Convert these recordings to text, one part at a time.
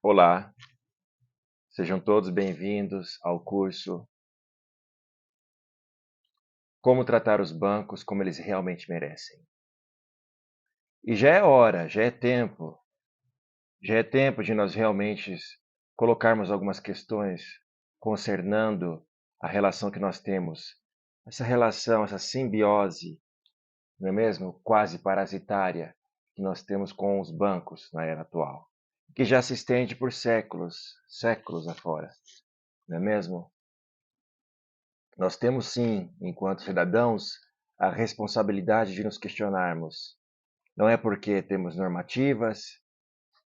Olá, sejam todos bem-vindos ao curso Como Tratar os Bancos como eles realmente merecem. E já é tempo de nós realmente colocarmos algumas questões concernando a relação que nós temos, essa relação, essa simbiose, não é mesmo? Quase parasitária que nós temos com os bancos na era atual, que já se estende por séculos, séculos afora, não é mesmo? Nós temos sim, enquanto cidadãos, a responsabilidade de nos questionarmos. Não é porque temos normativas,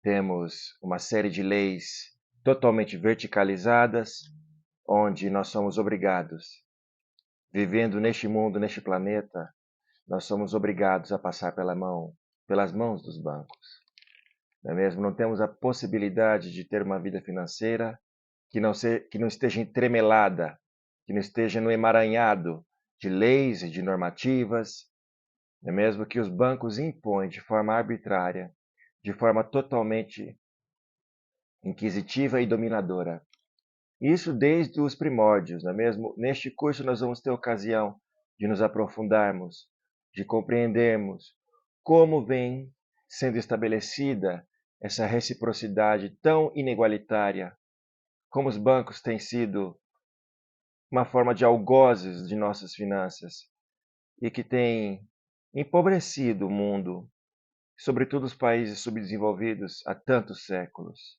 temos uma série de leis totalmente verticalizadas, onde nós somos obrigados, vivendo neste mundo, neste planeta, nós somos obrigados a passar pelas mãos dos bancos. Não é mesmo? Não temos a possibilidade de ter uma vida financeira que não esteja entremelada, que não esteja no emaranhado de leis e de normativas, não é mesmo que os bancos impõem de forma arbitrária, de forma totalmente inquisitiva e dominadora. Isso desde os primórdios, não é mesmo? Neste curso nós vamos ter ocasião de nos aprofundarmos, de compreendermos como vem sendo estabelecida essa reciprocidade tão inigualitária, como os bancos têm sido uma forma de algozes de nossas finanças e que tem empobrecido o mundo, sobretudo os países subdesenvolvidos, há tantos séculos.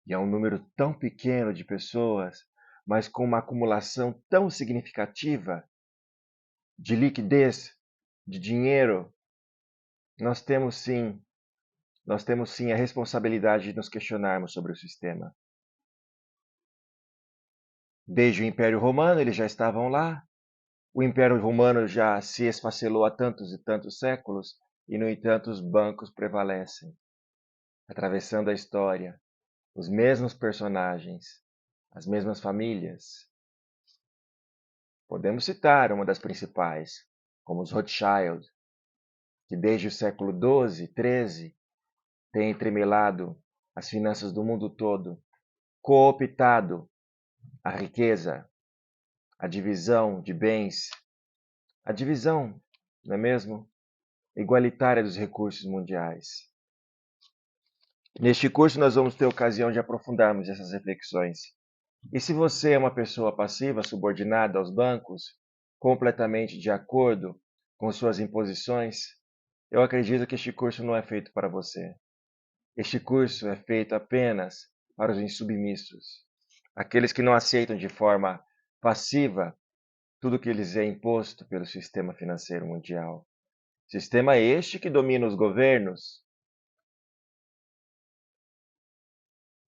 E é um número tão pequeno de pessoas, mas com uma acumulação tão significativa de liquidez, de dinheiro, nós temos sim, nós temos sim a responsabilidade de nos questionarmos sobre o sistema. Desde o Império Romano, eles já estavam lá. O Império Romano já se esfacelou há tantos e tantos séculos, e, no entanto, os bancos prevalecem, atravessando a história, os mesmos personagens, as mesmas famílias. Podemos citar uma das principais, como os Rothschild, que desde o século XII, XIII, tem entremelado as finanças do mundo todo, cooptado a riqueza, a divisão de bens, a divisão, não é mesmo? Igualitária dos recursos mundiais. Neste curso, nós vamos ter ocasião de aprofundarmos essas reflexões. E se você é uma pessoa passiva, subordinada aos bancos, completamente de acordo com suas imposições, eu acredito que este curso não é feito para você. Este curso é feito apenas para os insubmissos, aqueles que não aceitam de forma passiva tudo que lhes é imposto pelo sistema financeiro mundial. Sistema este que domina os governos,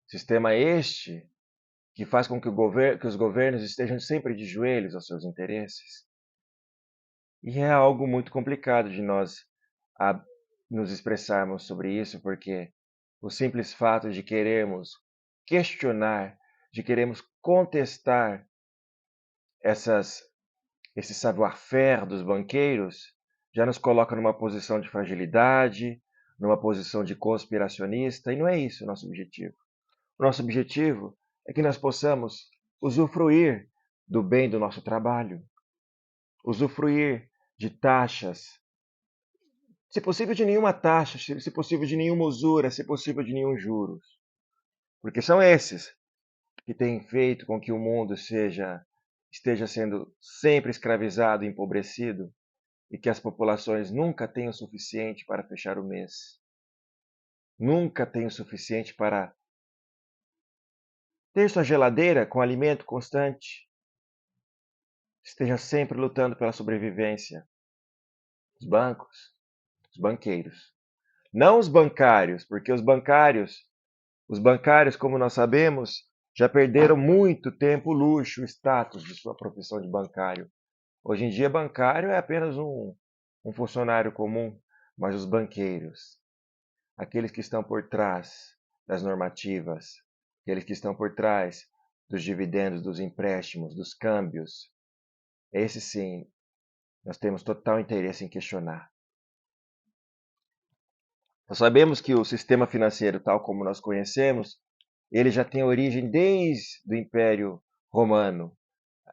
sistema este que faz com que os governos estejam sempre de joelhos aos seus interesses. E é algo muito complicado de nós nos expressarmos sobre isso, porque o simples fato de querermos questionar, de queremos contestar essas, esse savoir-faire dos banqueiros, já nos coloca numa posição de fragilidade, numa posição de conspiracionista, e não é isso o nosso objetivo. O nosso objetivo é que nós possamos usufruir do bem do nosso trabalho, usufruir de taxas, se possível de nenhuma taxa, se possível de nenhuma usura, se possível de nenhum juros. Porque são esses que têm feito com que o mundo esteja sendo sempre escravizado e empobrecido e que as populações nunca tenham o suficiente para fechar o mês. Nunca tenham o suficiente para ter sua geladeira com alimento constante. Esteja sempre lutando pela sobrevivência. Os bancos, os banqueiros. Não os bancários, porque os bancários, como nós sabemos, já perderam muito tempo o luxo, o status de sua profissão de bancário. Hoje em dia, bancário é apenas um funcionário comum, mas os banqueiros, aqueles que estão por trás das normativas, aqueles que estão por trás dos dividendos, dos empréstimos, dos câmbios, esses sim, nós temos total interesse em questionar. Nós sabemos que o sistema financeiro, tal como nós conhecemos, ele já tem origem desde o Império Romano.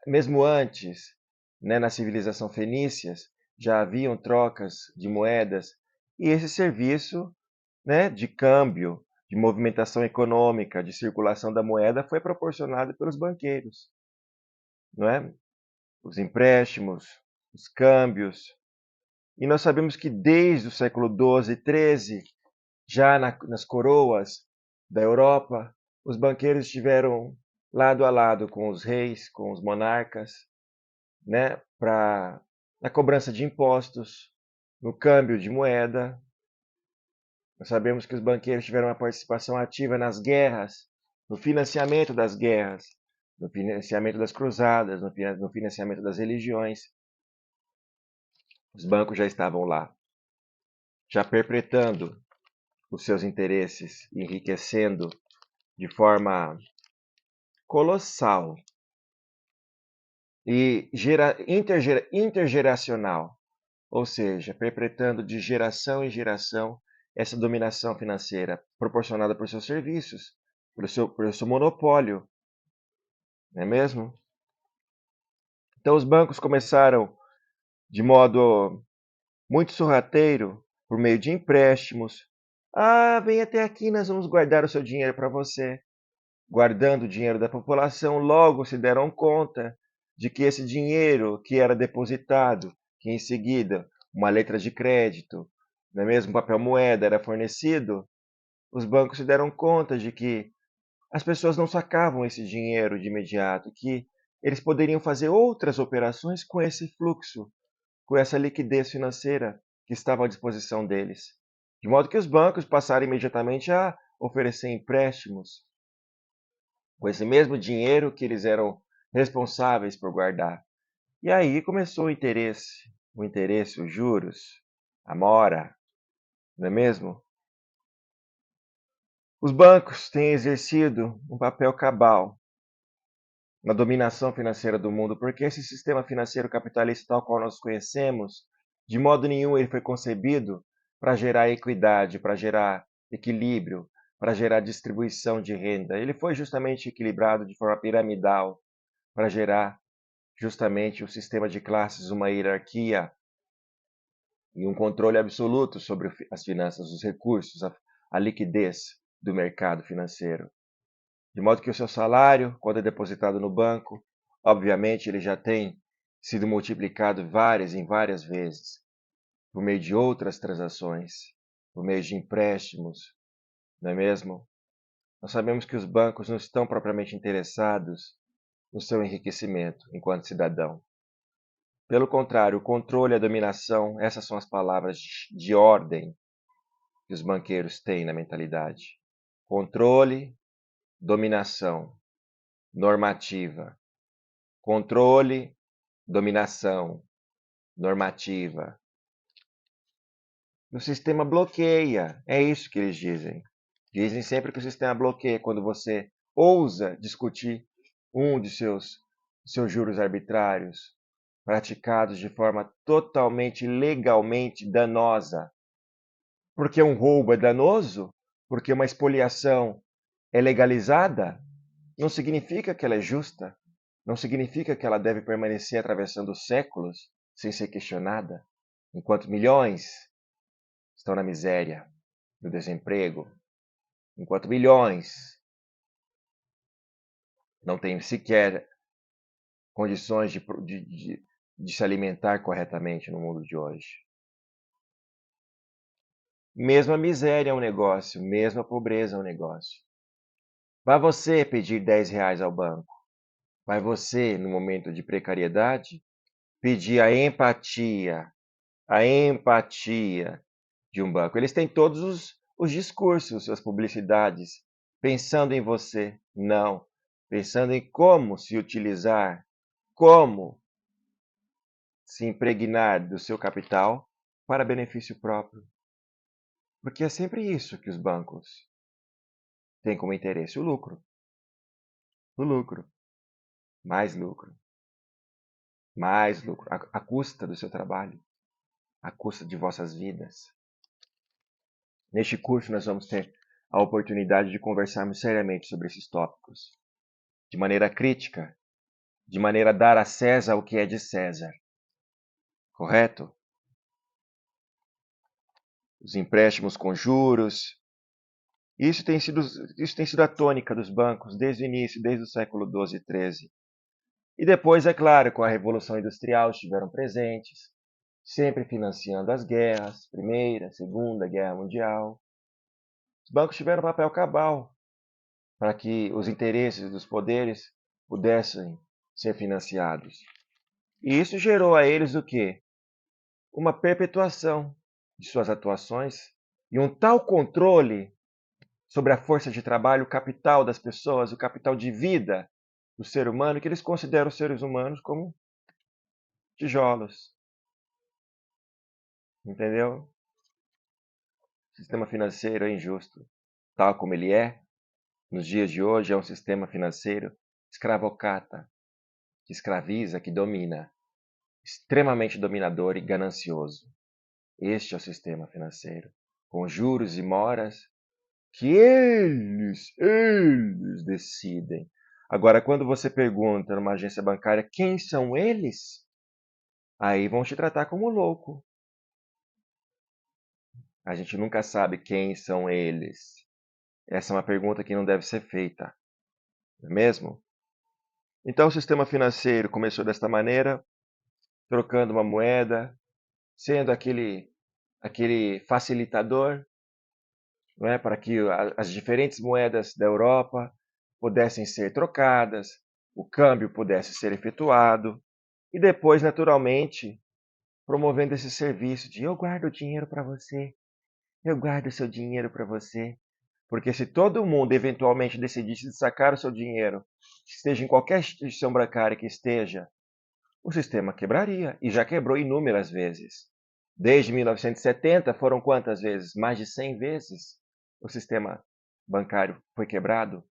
Mesmo antes, né, na civilização fenícia, já haviam trocas de moedas, e esse serviço, né, de câmbio, de movimentação econômica, de circulação da moeda foi proporcionado pelos banqueiros, não é? Os empréstimos, os câmbios. E nós sabemos que desde o século XII e XIII, já nas coroas da Europa, os banqueiros estiveram lado a lado com os reis, com os monarcas, né, na cobrança de impostos, no câmbio de moeda. Nós sabemos que os banqueiros tiveram uma participação ativa nas guerras, no financiamento das guerras, no financiamento das cruzadas, no financiamento das religiões. Os bancos já estavam lá, já perpetrando os seus interesses, enriquecendo de forma colossal e intergeracional, ou seja, perpetrando de geração em geração essa dominação financeira proporcionada por seus serviços, pelo seu monopólio, não é mesmo? Então os bancos começaram de modo muito sorrateiro, por meio de empréstimos. Ah, vem até aqui, nós vamos guardar o seu dinheiro para você. Guardando o dinheiro da população, logo se deram conta de que esse dinheiro que era depositado, que em seguida uma letra de crédito, não é mesmo, papel moeda era fornecido, os bancos se deram conta de que as pessoas não sacavam esse dinheiro de imediato, que eles poderiam fazer outras operações com esse fluxo, com essa liquidez financeira que estava à disposição deles. De modo que os bancos passaram imediatamente a oferecer empréstimos com esse mesmo dinheiro que eles eram responsáveis por guardar. E aí começou o interesse, os juros, a mora, não é mesmo? Os bancos têm exercido um papel cabal na dominação financeira do mundo, porque esse sistema financeiro capitalista tal qual nós conhecemos, de modo nenhum ele foi concebido para gerar equidade, para gerar equilíbrio, para gerar distribuição de renda. Ele foi justamente equilibrado de forma piramidal para gerar justamente o sistema de classes, uma hierarquia e um controle absoluto sobre as finanças, os recursos, a liquidez do mercado financeiro. De modo que o seu salário, quando é depositado no banco, obviamente ele já tem sido multiplicado em várias vezes, por meio de outras transações, por meio de empréstimos, não é mesmo? Nós sabemos que os bancos não estão propriamente interessados no seu enriquecimento enquanto cidadão. Pelo contrário, o controle e a dominação, essas são as palavras de ordem que os banqueiros têm na mentalidade. Controle, dominação, normativa. Controle, dominação, normativa. O sistema bloqueia, é isso que eles dizem. Dizem sempre que o sistema bloqueia quando você ousa discutir um de seus juros arbitrários, praticados de forma totalmente legalmente danosa. Porque um roubo é danoso, porque uma expoliação é legalizada, não significa que ela é justa, não significa que ela deve permanecer atravessando os séculos sem ser questionada, enquanto milhões estão na miséria, no desemprego, enquanto milhões não têm sequer condições de se alimentar corretamente no mundo de hoje. Mesmo a miséria é um negócio, mesmo a pobreza é um negócio. Vai você pedir R$ 10 ao banco? Vai você, no momento de precariedade, pedir a empatia de um banco? Eles têm todos os discursos, as publicidades, pensando em você. Não. Pensando em como se utilizar, como se impregnar do seu capital para benefício próprio. Porque é sempre isso que os bancos têm como interesse: o lucro. O lucro. Mais lucro. Mais lucro. À custa do seu trabalho. À custa de vossas vidas. Neste curso nós vamos ter a oportunidade de conversarmos seriamente sobre esses tópicos, de maneira crítica, de maneira a dar a César o que é de César, correto? Os empréstimos com juros, isso tem sido a tônica dos bancos desde o início, desde o século XII e XIII. E depois, é claro, com a Revolução Industrial estiveram presentes, sempre financiando as guerras, Primeira, Segunda Guerra Mundial. Os bancos tiveram um papel cabal para que os interesses dos poderes pudessem ser financiados. E isso gerou a eles o quê? Uma perpetuação de suas atuações e um tal controle sobre a força de trabalho, o capital das pessoas, o capital de vida do ser humano, que eles consideram os seres humanos como tijolos. Entendeu? O sistema financeiro é injusto. Tal como ele é, nos dias de hoje, é um sistema financeiro escravocrata, que escraviza, que domina, extremamente dominador e ganancioso. Este é o sistema financeiro, com juros e moras que eles decidem. Agora, quando você pergunta numa agência bancária quem são eles, aí vão te tratar como louco. A gente nunca sabe quem são eles. Essa é uma pergunta que não deve ser feita, não é mesmo? Então, o sistema financeiro começou desta maneira, trocando uma moeda, sendo aquele facilitador, não é, para que as diferentes moedas da Europa pudessem ser trocadas, o câmbio pudesse ser efetuado, e depois, naturalmente, promovendo esse serviço de eu guardo o dinheiro para você, eu guardo o seu dinheiro para você. Porque se todo mundo eventualmente decidisse sacar o seu dinheiro, esteja em qualquer instituição bancária que esteja, o sistema quebraria, e já quebrou inúmeras vezes. Desde 1970 foram quantas vezes? Mais de 100 vezes o sistema bancário foi quebrado.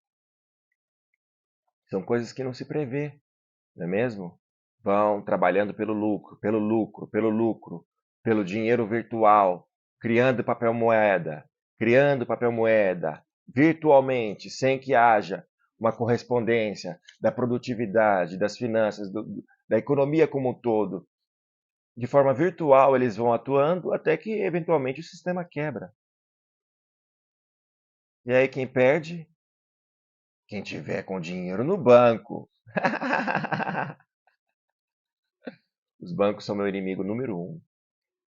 São coisas que não se prevê, não é mesmo? Vão trabalhando pelo lucro, pelo lucro, pelo lucro, pelo dinheiro virtual, criando papel moeda virtualmente, sem que haja uma correspondência da produtividade, das finanças, da economia como um todo. De forma virtual, eles vão atuando até que, eventualmente, o sistema quebra. E aí, quem perde? Quem tiver com dinheiro no banco. Os bancos são meu inimigo número um.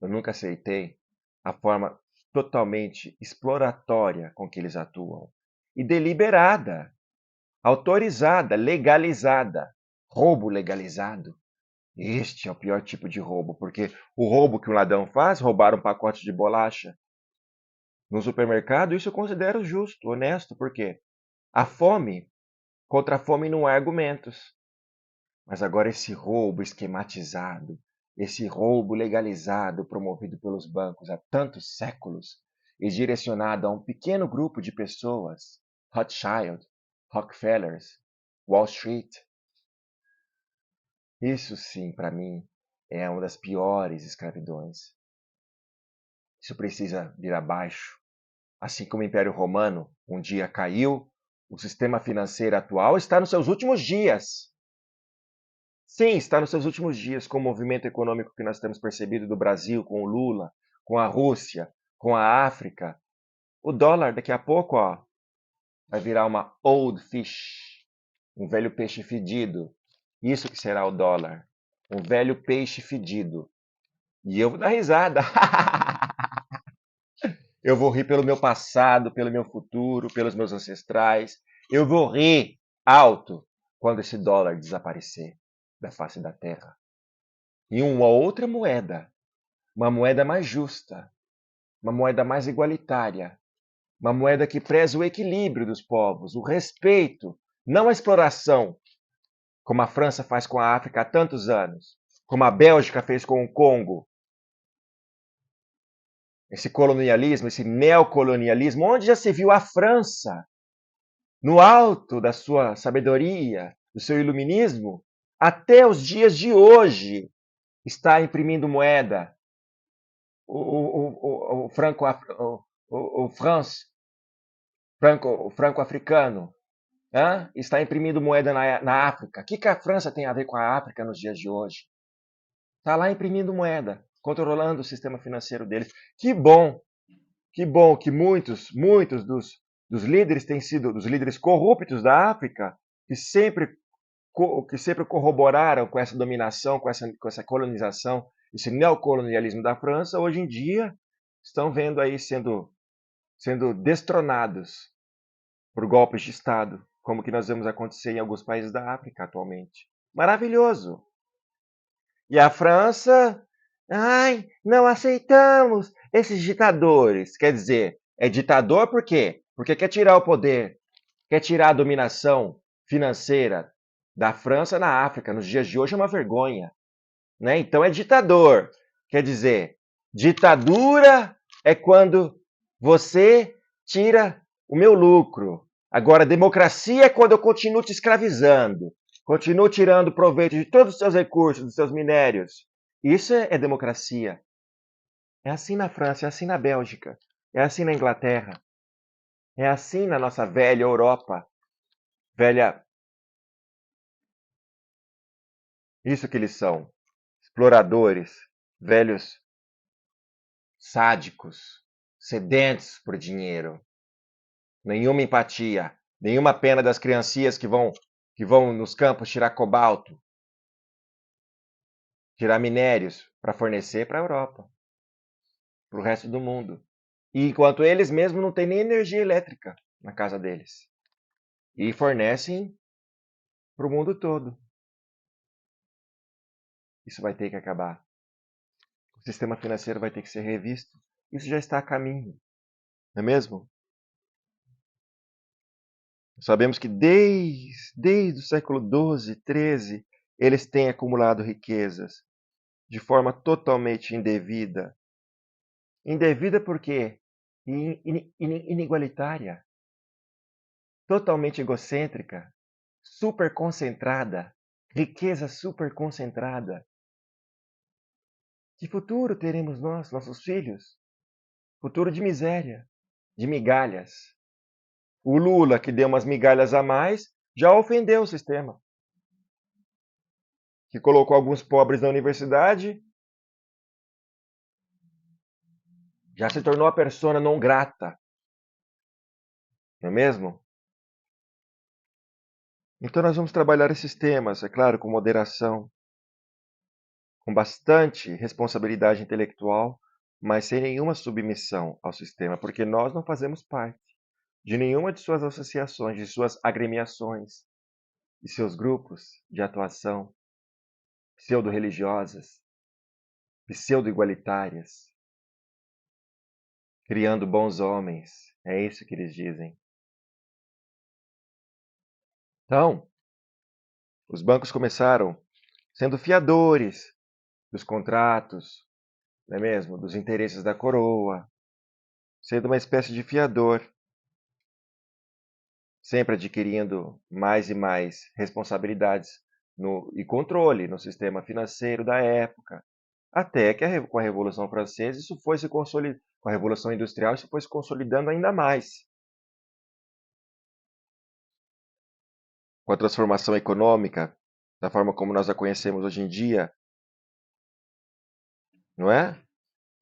Eu nunca aceitei a forma totalmente exploratória com que eles atuam. E deliberada, autorizada, legalizada. Roubo legalizado. Este é o pior tipo de roubo, porque o roubo que um ladrão faz, roubar um pacote de bolacha no supermercado, isso eu considero justo, honesto, porque a fome, contra a fome não há argumentos. Mas agora esse roubo esquematizado, esse roubo legalizado promovido pelos bancos há tantos séculos e direcionado a um pequeno grupo de pessoas, Rothschild, Rockefellers, Wall Street, isso sim, para mim, é uma das piores escravidões. Isso precisa vir abaixo. Assim como o Império Romano um dia caiu, o sistema financeiro atual está nos seus últimos dias. Sim, está nos seus últimos dias, com o movimento econômico que nós temos percebido do Brasil, com o Lula, com a Rússia, com a África. O dólar, daqui a pouco, vai virar uma old fish, um velho peixe fedido. Isso que será o dólar, um velho peixe fedido. E eu vou dar risada. Eu vou rir pelo meu passado, pelo meu futuro, pelos meus ancestrais. Eu vou rir alto quando esse dólar desaparecer da face da terra. E uma outra moeda, uma moeda mais justa, uma moeda mais igualitária, uma moeda que preza o equilíbrio dos povos, o respeito, não a exploração, como a França faz com a África há tantos anos, como a Bélgica fez com o Congo. Esse colonialismo, esse neocolonialismo, onde já se viu a França, no alto da sua sabedoria, do seu iluminismo, até os dias de hoje, está imprimindo moeda. O franco, o France O franco africano, está imprimindo moeda na África. O que a França tem a ver com a África nos dias de hoje? Está lá imprimindo moeda, controlando o sistema financeiro deles. Que bom que muitos dos líderes têm sido, dos líderes corruptos da África, que sempre corroboraram com essa dominação, com essa colonização, esse neocolonialismo da França, hoje em dia estão vendo aí sendo destronados por golpes de Estado, como que nós vemos acontecer em alguns países da África atualmente. Maravilhoso! E a França, ai, não aceitamos esses ditadores. Quer dizer, é ditador por quê? Porque quer tirar o poder, quer tirar a dominação financeira da França na África. Nos dias de hoje é uma vergonha, né? Então é ditador. Quer dizer, ditadura é quando você tira o meu lucro. Agora, democracia é quando eu continuo te escravizando, continuo tirando proveito de todos os seus recursos, dos seus minérios. Isso é democracia. É assim na França, é assim na Bélgica, é assim na Inglaterra, é assim na nossa velha Europa. Velha. Isso que eles são. Exploradores, velhos sádicos, sedentos por dinheiro. Nenhuma empatia, nenhuma pena das criancinhas que vão nos campos tirar cobalto, tirar minérios para fornecer para a Europa, para o resto do mundo. E enquanto eles mesmos não têm nem energia elétrica na casa deles. E fornecem para o mundo todo. Isso vai ter que acabar. O sistema financeiro vai ter que ser revisto. Isso já está a caminho, não é mesmo? Sabemos que desde o século XII, XIII, eles têm acumulado riquezas de forma totalmente indevida. Indevida por quê? Inigualitária, totalmente egocêntrica, super concentrada, riqueza super concentrada. Que futuro teremos nós, nossos filhos? Futuro de miséria, de migalhas. O Lula, que deu umas migalhas a mais, já ofendeu o sistema. Que colocou alguns pobres na universidade, já se tornou a persona non grata. Não é mesmo? Então nós vamos trabalhar esses temas, é claro, com moderação, com bastante responsabilidade intelectual, mas sem nenhuma submissão ao sistema, porque nós não fazemos parte de nenhuma de suas associações, de suas agremiações, de seus grupos de atuação pseudo-religiosas, pseudo-igualitárias, criando bons homens. É isso que eles dizem. Então, os bancos começaram sendo fiadores dos contratos, não é mesmo? Dos interesses da coroa, sendo uma espécie de fiador, sempre adquirindo mais e mais responsabilidades e controle no sistema financeiro da época, até que com a Revolução Francesa isso foi se consolidando, com a Revolução Industrial isso foi se consolidando ainda mais. Com a transformação econômica, da forma como nós a conhecemos hoje em dia, não é?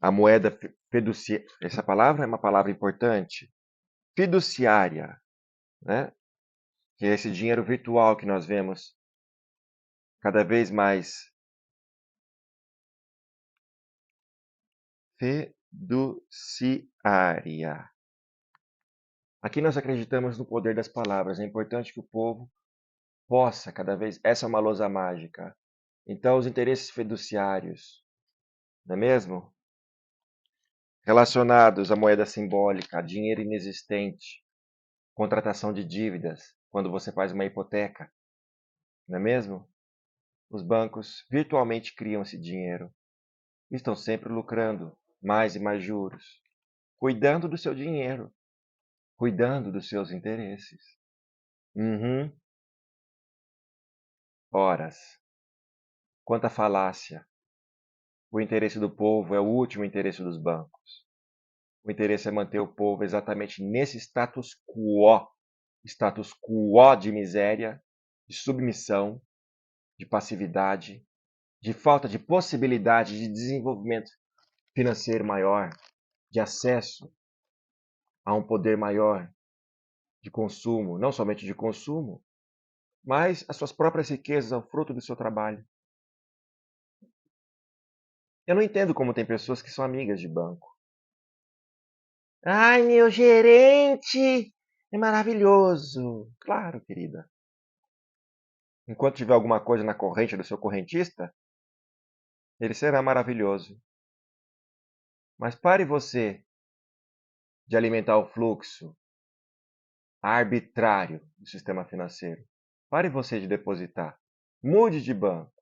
A moeda fiduciária, essa palavra é uma palavra importante, fiduciária, né? Que é esse dinheiro virtual que nós vemos cada vez mais. Fiduciária. Aqui nós acreditamos no poder das palavras. É importante que o povo possa cada vez. Essa é uma lousa mágica. Então, os interesses fiduciários, não é mesmo? Relacionados à moeda simbólica, a dinheiro inexistente, contratação de dívidas, quando você faz uma hipoteca, não é mesmo? Os bancos virtualmente criam esse dinheiro. Estão sempre lucrando mais e mais juros, cuidando do seu dinheiro, cuidando dos seus interesses. Uhum. Horas. Quanta falácia. O interesse do povo é o último interesse dos bancos. O interesse é manter o povo exatamente nesse status quo de miséria, de submissão, de passividade, de falta de possibilidade de desenvolvimento financeiro maior, de acesso a um poder maior de consumo, não somente de consumo, mas as suas próprias riquezas ao fruto do seu trabalho. Eu não entendo como tem pessoas que são amigas de banco. Ai, meu gerente é maravilhoso. Claro, querida. Enquanto tiver alguma coisa na corrente do seu correntista, ele será maravilhoso. Mas pare você de alimentar o fluxo arbitrário do sistema financeiro. Pare você de depositar. Mude de banco.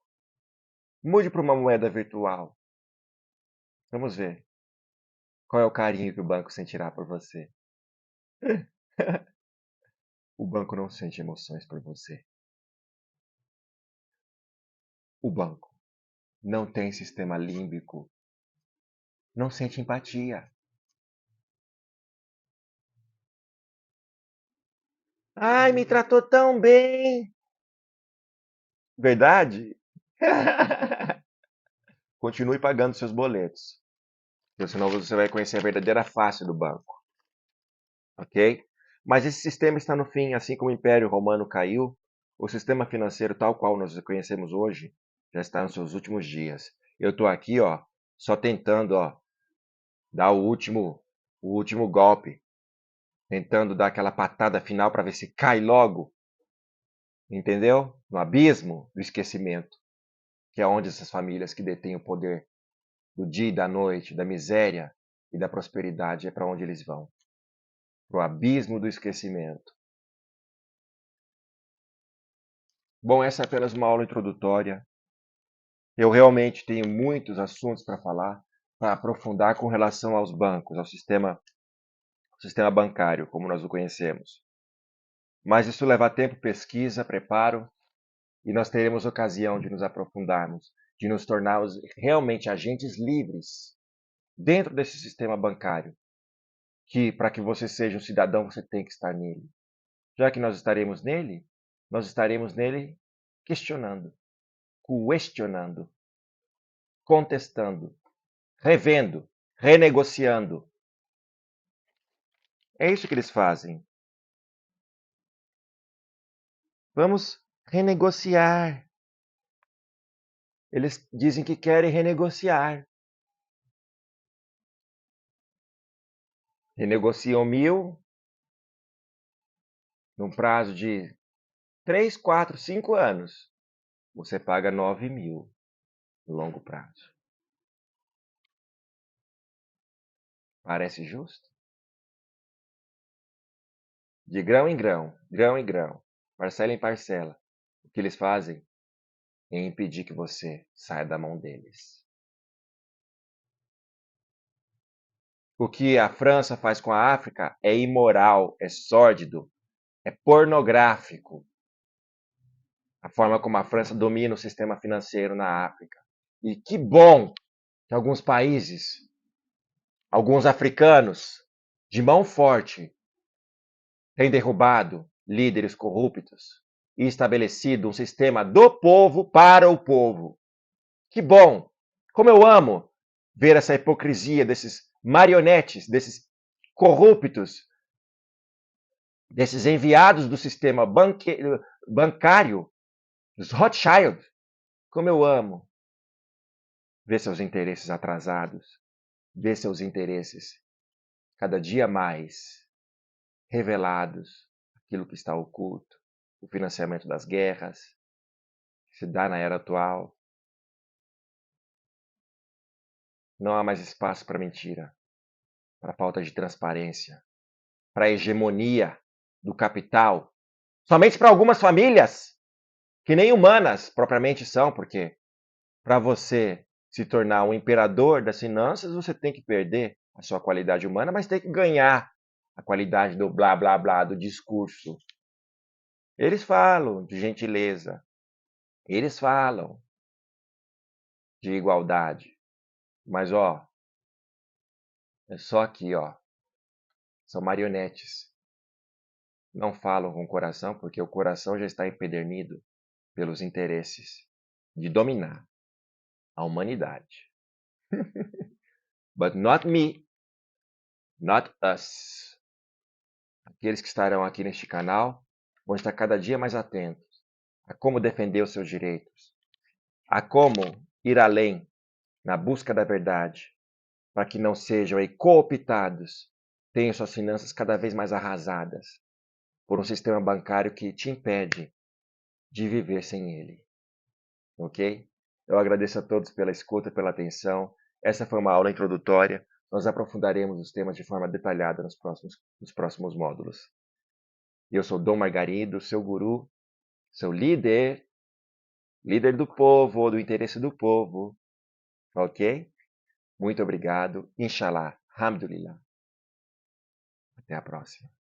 Mude para uma moeda virtual. Vamos ver qual é o carinho que o banco sentirá por você. O banco não sente emoções por você. O banco não tem sistema límbico. Não sente empatia. Ai, me tratou tão bem. Verdade? Continue pagando seus boletos, porque senão você vai conhecer a verdadeira face do banco, ok? Mas esse sistema está no fim, assim como o Império Romano caiu, o sistema financeiro tal qual nós o conhecemos hoje já está nos seus últimos dias. Eu estou aqui, ó, só tentando, ó, dar o último golpe, tentando dar aquela patada final para ver se cai logo, entendeu? No abismo do esquecimento, que é onde essas famílias que detêm o poder do dia e da noite, da miséria e da prosperidade, é para onde eles vão. Para o abismo do esquecimento. Bom, essa é apenas uma aula introdutória. Eu realmente tenho muitos assuntos para falar, para aprofundar com relação aos bancos, ao sistema bancário, como nós o conhecemos. Mas isso leva tempo, pesquisa, preparo, e nós teremos ocasião de nos aprofundarmos, de nos tornarmos realmente agentes livres dentro desse sistema bancário, que para que você seja um cidadão, você tem que estar nele. Já que nós estaremos nele questionando, contestando, revendo, renegociando. É isso que eles fazem. Vamos renegociar. Eles dizem que querem renegociar. Renegociam 1.000 num prazo de 3, 4, 5 anos. Você paga 9.000 no longo prazo. Parece justo? De grão em grão, parcela em parcela. O que eles fazem é impedir que você saia da mão deles. O que a França faz com a África é imoral, é sórdido, é pornográfico. A forma como a França domina o sistema financeiro na África. E que bom que alguns países, alguns africanos, de mão forte, têm derrubado líderes corruptos e estabelecido um sistema do povo para o povo. Que bom! Como eu amo ver essa hipocrisia desses marionetes, desses corruptos, desses enviados do sistema bancário, dos Rothschild. Como eu amo ver seus interesses atrasados, ver seus interesses cada dia mais revelados, aquilo que está oculto, o financiamento das guerras, que se dá na era atual. Não há mais espaço para mentira, para falta de transparência, para a hegemonia do capital, somente para algumas famílias, que nem humanas propriamente são, porque para você se tornar um imperador das finanças, você tem que perder a sua qualidade humana, mas tem que ganhar a qualidade do blá blá blá, do discurso. Eles falam de gentileza, eles falam de igualdade, mas ó, É só aqui, ó. São marionetes. Não falam com o coração, porque o coração já está empedernido pelos interesses de dominar a humanidade. But not me, not us. Aqueles que estarão aqui neste canal vão estar cada dia mais atentos a como defender os seus direitos, a como ir além na busca da verdade, para que não sejam aí cooptados, tenham suas finanças cada vez mais arrasadas por um sistema bancário que te impede de viver sem ele. Ok? Eu agradeço a todos pela escuta, pela atenção. Essa foi uma aula introdutória. Nós aprofundaremos os temas de forma detalhada nos próximos módulos. Eu sou Dom Margarido, seu guru, seu líder, líder do povo, do interesse do povo. Ok? Muito obrigado. Inshallah. Alhamdulillah. Até a próxima.